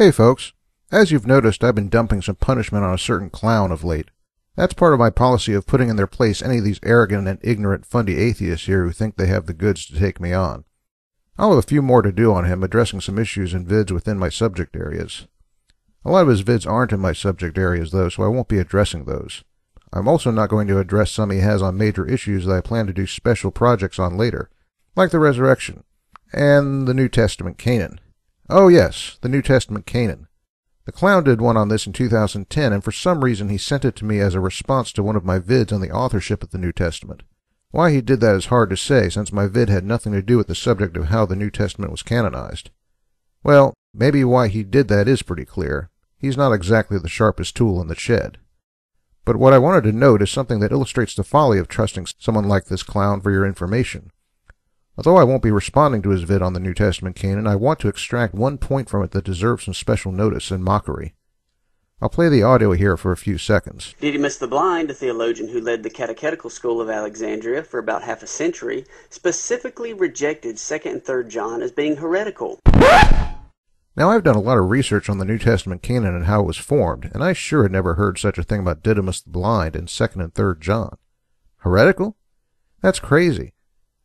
Hey folks, as you've noticed, I've been dumping some punishment on a certain clown of late. That's part of my policy of putting in their place any of these arrogant and ignorant Fundy atheists here who think they have the goods to take me on. I'll have a few more to do on him, addressing some issues and vids within my subject areas. A lot of his vids aren't in my subject areas though, so I won't be addressing those. I'm also not going to address some he has on major issues that I plan to do special projects on later, like the Resurrection, and the New Testament Canaan. Oh yes, the New Testament Canaan. The clown did one on this in 2010, and for some reason he sent it to me as a response to one of my vids on the authorship of the New Testament. Why he did that is hard to say, since my vid had nothing to do with the subject of how the New Testament was canonized. Well, maybe why he did that is pretty clear. He's not exactly the sharpest tool in the shed. But what I wanted to note is something that illustrates the folly of trusting someone like this clown for your information. Although I won't be responding to his vid on the New Testament Canaan, I want to extract one point from it that deserves some special notice and mockery. I'll play the audio here for a few seconds. Didymus the Blind, a theologian who led the catechetical school of Alexandria for about half a century, specifically rejected 2nd and 3rd John as being heretical. Now, I've done a lot of research on the New Testament Canaan and how it was formed, and I sure had never heard such a thing about Didymus the Blind in 2nd and 3rd John. Heretical? That's crazy.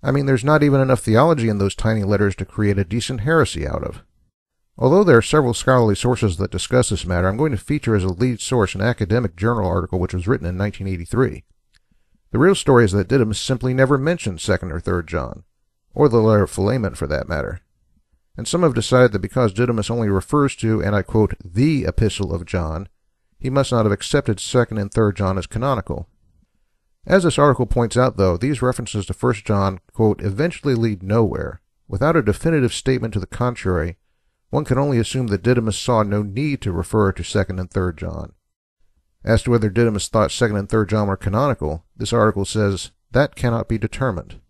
I mean, there's not even enough theology in those tiny letters to create a decent heresy out of. Although there are several scholarly sources that discuss this matter, I'm going to feature as a lead source an academic journal article which was written in 1983. The real story is that Didymus simply never mentioned 2nd or 3rd John, or the letter of Philemon for that matter. And some have decided that because Didymus only refers to, and I quote, the epistle of John, he must not have accepted 2nd and 3rd John as canonical. As this article points out, though, these references to 1 John, quote, eventually lead nowhere. Without a definitive statement to the contrary, one can only assume that Didymus saw no need to refer to 2nd and 3rd John. As to whether Didymus thought 2nd and 3rd John were canonical, this article says, that cannot be determined.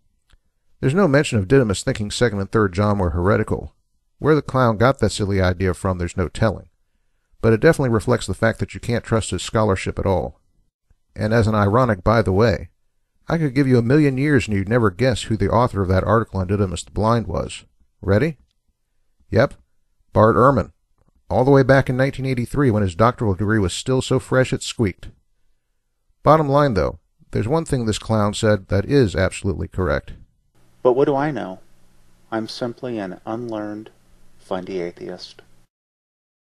There's no mention of Didymus thinking 2nd and 3rd John were heretical. Where the clown got that silly idea from, there's no telling. But it definitely reflects the fact that you can't trust his scholarship at all. And as an ironic by the way, I could give you a million years and you'd never guess who the author of that article on Didymus the Blind was. Ready? Yep, Bart Ehrman. All the way back in 1983 when his doctoral degree was still so fresh it squeaked. Bottom line though, there's one thing this clown said that is absolutely correct. But what do I know? I'm simply an unlearned Fundy atheist.